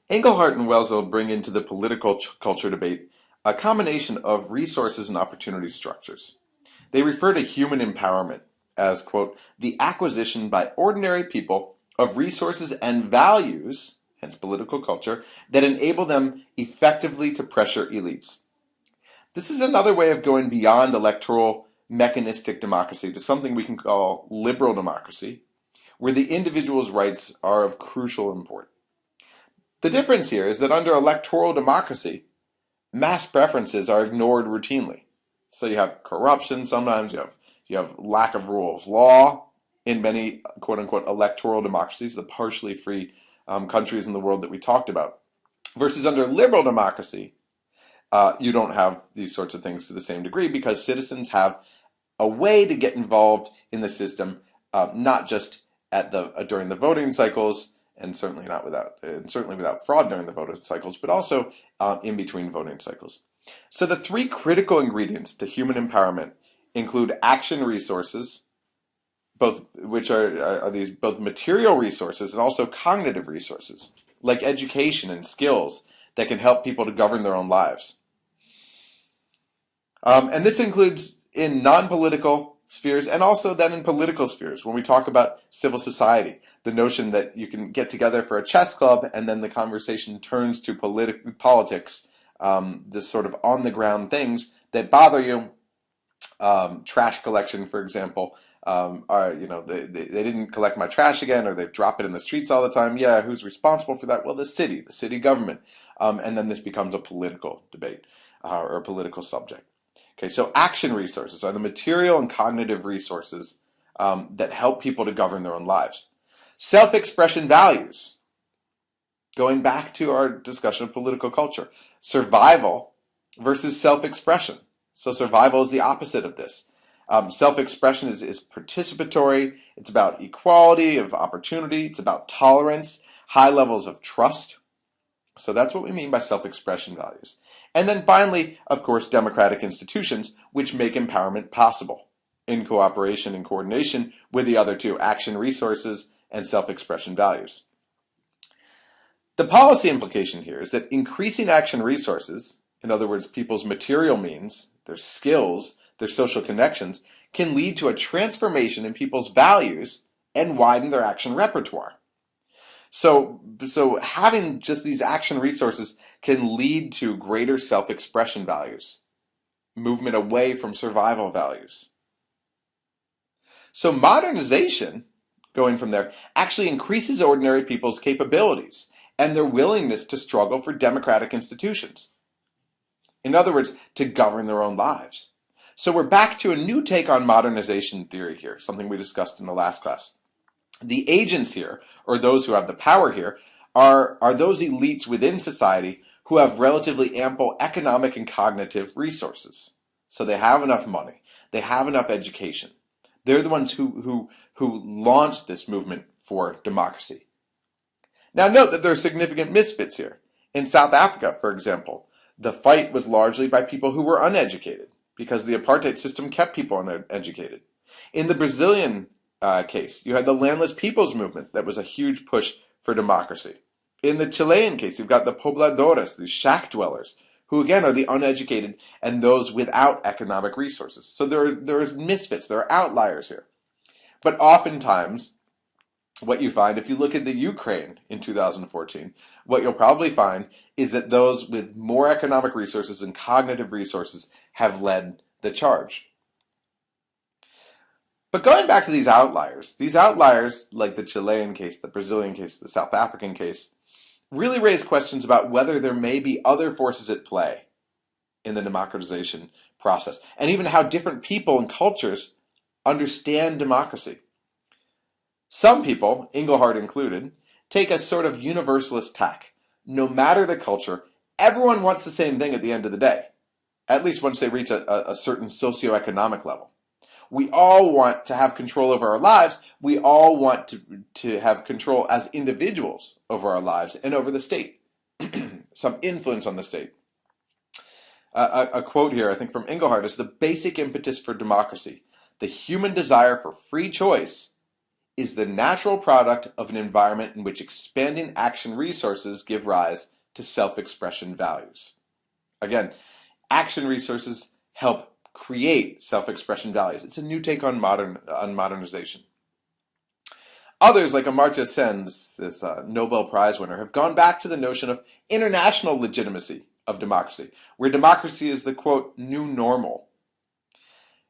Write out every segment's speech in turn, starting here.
Engelhardt and Welsel bring into the political culture debate a combination of resources and opportunity structures. They refer to human empowerment as, quote, the acquisition by ordinary people of resources and values, hence political culture, that enable them effectively to pressure elites. This is another way of going beyond electoral mechanistic democracy to something we can call liberal democracy, where the individual's rights are of crucial import. The difference here is that under electoral democracy, mass preferences are ignored routinely. So you have corruption sometimes, you have lack of rule of law in many quote-unquote electoral democracies, the partially free countries in the world that we talked about. Versus under liberal democracy, you don't have these sorts of things to the same degree because citizens have a way to get involved in the system, not just during the voting cycles, and certainly without fraud during the voting cycles, but also in between voting cycles. So the three critical ingredients to human empowerment include action resources, which are these both material resources and also cognitive resources, like education and skills that can help people to govern their own lives. And this includes in non-political spheres and also then in political spheres. When we talk about civil society, the notion that you can get together for a chess club and then the conversation turns to politics, this sort of on-the-ground things that bother you, trash collection, for example. They didn't collect my trash again, or they drop it in the streets all the time. Yeah, who's responsible for that? Well, the city government. And then this becomes a political debate or a political subject. Okay, so action resources are the material and cognitive resources that help people to govern their own lives. Self-expression values, going back to our discussion of political culture. Survival versus self-expression. So survival is the opposite of this. Self-expression is participatory. It's about equality of opportunity. It's about tolerance, high levels of trust. So that's what we mean by self-expression values. And then finally, of course, democratic institutions, which make empowerment possible in cooperation and coordination with the other two, action resources and self-expression values. The policy implication here is that increasing action resources, in other words, people's material means, their skills, their social connections, can lead to a transformation in people's values and widen their action repertoire. So having just these action resources can lead to greater self-expression values, movement away from survival values. So modernization, going from there, actually increases ordinary people's capabilities and their willingness to struggle for democratic institutions. In other words, to govern their own lives. So we're back to a new take on modernization theory here, something we discussed in the last class. The agents here, or those who have the power here, are those elites within society who have relatively ample economic and cognitive resources. So they have enough money. They have enough education. They're the ones who launched this movement for democracy. Now note that there are significant misfits here. In South Africa, for example, the fight was largely by people who were uneducated because the apartheid system kept people uneducated. In the Brazilian case, you had the landless people's movement that was a huge push for democracy. In the Chilean case, you've got the pobladores, the shack dwellers, who again are the uneducated and those without economic resources. So there is misfits, there are outliers here. But oftentimes, what you find, if you look at the Ukraine in 2014, what you'll probably find is that those with more economic resources and cognitive resources have led the charge. But going back to these outliers like the Chilean case, the Brazilian case, the South African case, really raise questions about whether there may be other forces at play in the democratization process, and even how different people and cultures understand democracy. Some people, Engelhardt included, take a sort of universalist tack. No matter the culture, everyone wants the same thing at the end of the day, at least once they reach a certain socioeconomic level. We all want to have control over our lives. We all want to have control as individuals over our lives and over the state, some influence on the state. A quote here, I think from Engelhardt, is the basic impetus for democracy, the human desire for free choice, is the natural product of an environment in which expanding action resources give rise to self-expression values. Again, action resources help create self-expression values. It's a new take on modernization. Others, like Amartya Sen, this Nobel Prize winner, have gone back to the notion of international legitimacy of democracy, where democracy is the, quote, new normal.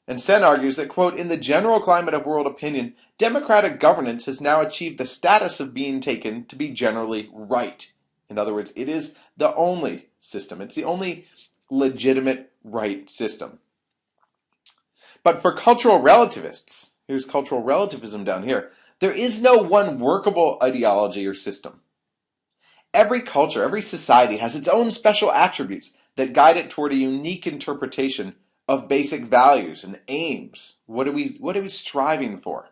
And Sen argues that, quote, in the general climate of world opinion, democratic governance has now achieved the status of being taken to be generally right. In other words, it is the only system. It's the only legitimate right system. But for cultural relativists, here's cultural relativism down here, there is no one workable ideology or system. Every culture, every society has its own special attributes that guide it toward a unique interpretation of basic values and aims. What are we striving for?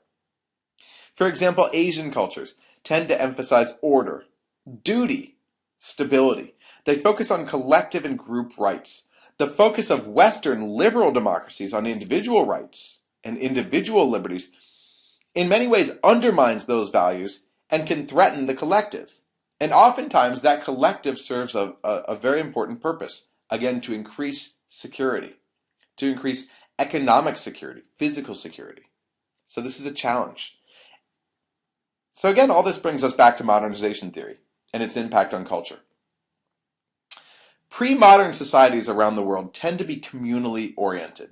For example, Asian cultures tend to emphasize order, duty, stability. They focus on collective and group rights. The focus of Western liberal democracies on individual rights and individual liberties in many ways undermines those values and can threaten the collective. And oftentimes that collective serves a very important purpose, again, to increase security, to increase economic security, physical security. So this is a challenge. So again, all this brings us back to modernization theory and its impact on culture. Pre-modern societies around the world tend to be communally oriented.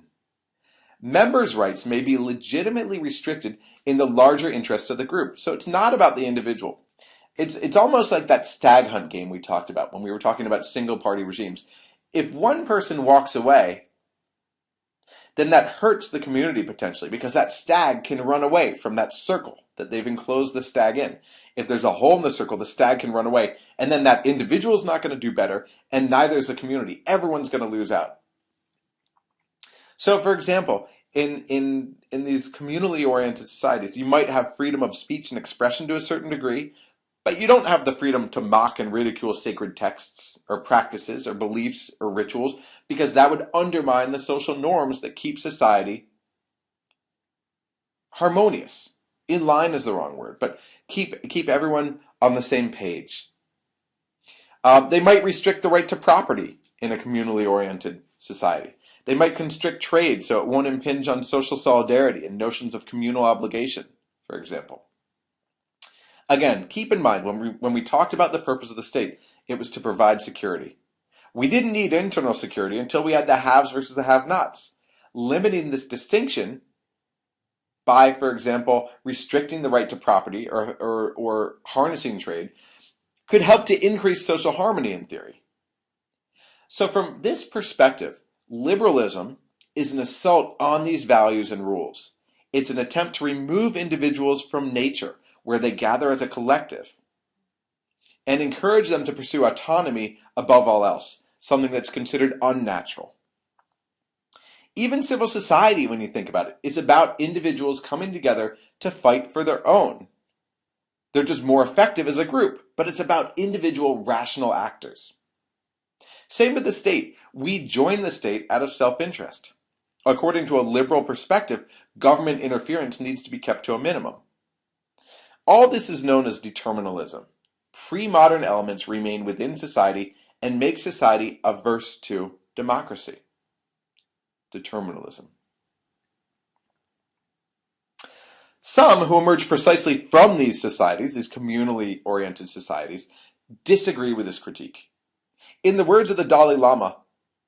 Members' rights may be legitimately restricted in the larger interest of the group. So it's not about the individual. It's almost like that stag hunt game we talked about when we were talking about single-party regimes. If one person walks away, then that hurts the community potentially because that stag can run away from that circle that they've enclosed the stag in. If there's a hole in the circle, the stag can run away, and then that individual is not going to do better, and neither is the community. Everyone's going to lose out. So, for example, in these communally oriented societies, you might have freedom of speech and expression to a certain degree, but you don't have the freedom to mock and ridicule sacred texts or practices or beliefs or rituals because that would undermine the social norms that keep society harmonious. In line is the wrong word, but keep everyone on the same page. They might restrict the right to property in a communally oriented society. They might constrict trade so it won't impinge on social solidarity and notions of communal obligation, for example. Again, keep in mind, when we talked about the purpose of the state, it was to provide security. We didn't need internal security until we had the haves versus the have-nots. Limiting this distinction by, for example, restricting the right to property or harnessing trade could help to increase social harmony in theory. So from this perspective, liberalism is an assault on these values and rules. It's an attempt to remove individuals from nature, where they gather as a collective, and encourage them to pursue autonomy above all else, something that's considered unnatural. Even civil society, when you think about it, is about individuals coming together to fight for their own. They're just more effective as a group, but it's about individual rational actors. Same with the state. We join the state out of self-interest. According to a liberal perspective, government interference needs to be kept to a minimum. All this is known as determinalism. Pre-modern elements remain within society and make society averse to democracy. Determinalism. Some who emerge precisely from these societies, these communally oriented societies, disagree with this critique. In the words of the Dalai Lama,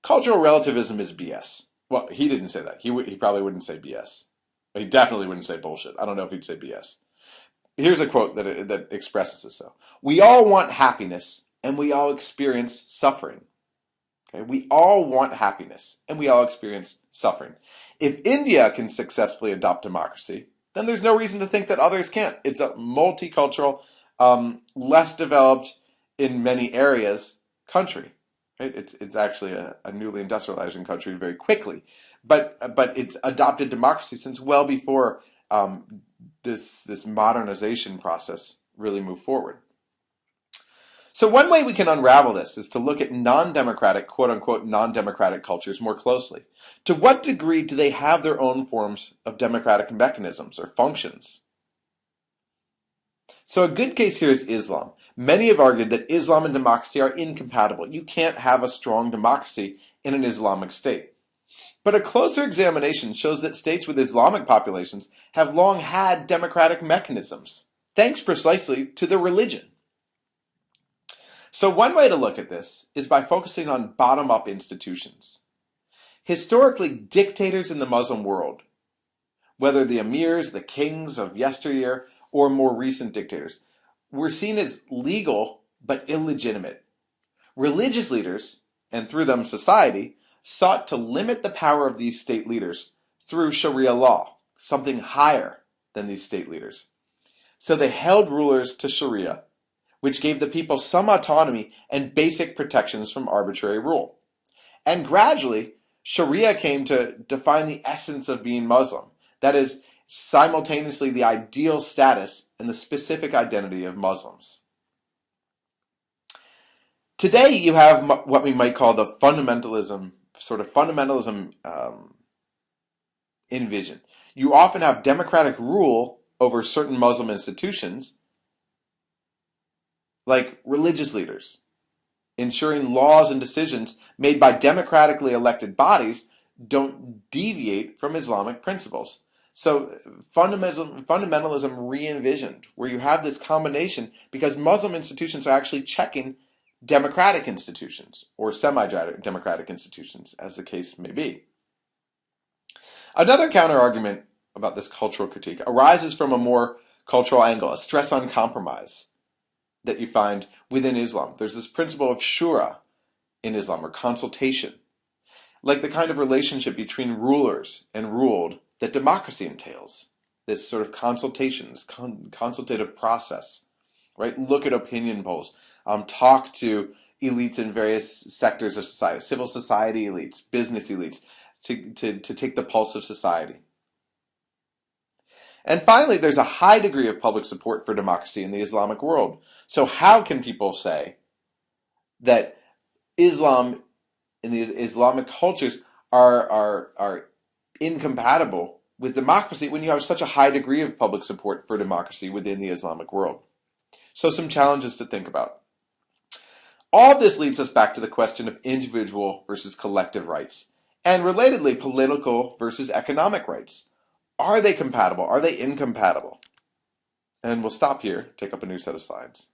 cultural relativism is BS. Well, he didn't say that. He probably wouldn't say BS. He definitely wouldn't say bullshit. I don't know if he'd say BS. Here's a quote that expresses this so. We all want happiness, and we all experience suffering. Okay? We all want happiness, and we all experience suffering. If India can successfully adopt democracy, then there's no reason to think that others can't. It's a multicultural, less developed in many areas country. Right? It's actually a newly industrializing country very quickly, but it's adopted democracy since well before this modernization process really moved forward. So one way we can unravel this is to look at non-democratic, quote-unquote, non-democratic cultures more closely. To what degree do they have their own forms of democratic mechanisms or functions? So a good case here is Islam. Many have argued that Islam and democracy are incompatible. You can't have a strong democracy in an Islamic state. But a closer examination shows that states with Islamic populations have long had democratic mechanisms, thanks precisely to their religion. So one way to look at this is by focusing on bottom-up institutions. Historically, dictators in the Muslim world, whether the emirs, the kings of yesteryear, or more recent dictators, were seen as legal but illegitimate. Religious leaders, and through them society, sought to limit the power of these state leaders through Sharia law, something higher than these state leaders. So they held rulers to Sharia, which gave the people some autonomy and basic protections from arbitrary rule. And gradually, Sharia came to define the essence of being Muslim, that is, simultaneously the ideal status and the specific identity of Muslims. Today, you have what we might call the fundamentalism in vision. You often have democratic rule over certain Muslim institutions, like religious leaders, ensuring laws and decisions made by democratically elected bodies don't deviate from Islamic principles. So fundamentalism re-envisioned, where you have this combination because Muslim institutions are actually checking democratic institutions, or semi-democratic institutions, as the case may be. Another counter-argument about this cultural critique arises from a more cultural angle, a stress on compromise that you find within Islam. There's this principle of shura in Islam, or consultation, like the kind of relationship between rulers and ruled that democracy entails. This sort of consultation, this consultative process, right? Look at opinion polls, talk to elites in various sectors of society, civil society elites, business elites, to take the pulse of society. And finally, there's a high degree of public support for democracy in the Islamic world. So how can people say that Islam and the Islamic cultures are incompatible with democracy when you have such a high degree of public support for democracy within the Islamic world? So some challenges to think about. All this leads us back to the question of individual versus collective rights, and relatedly, political versus economic rights. Are they compatible? Are they incompatible? And we'll stop here, take up a new set of slides.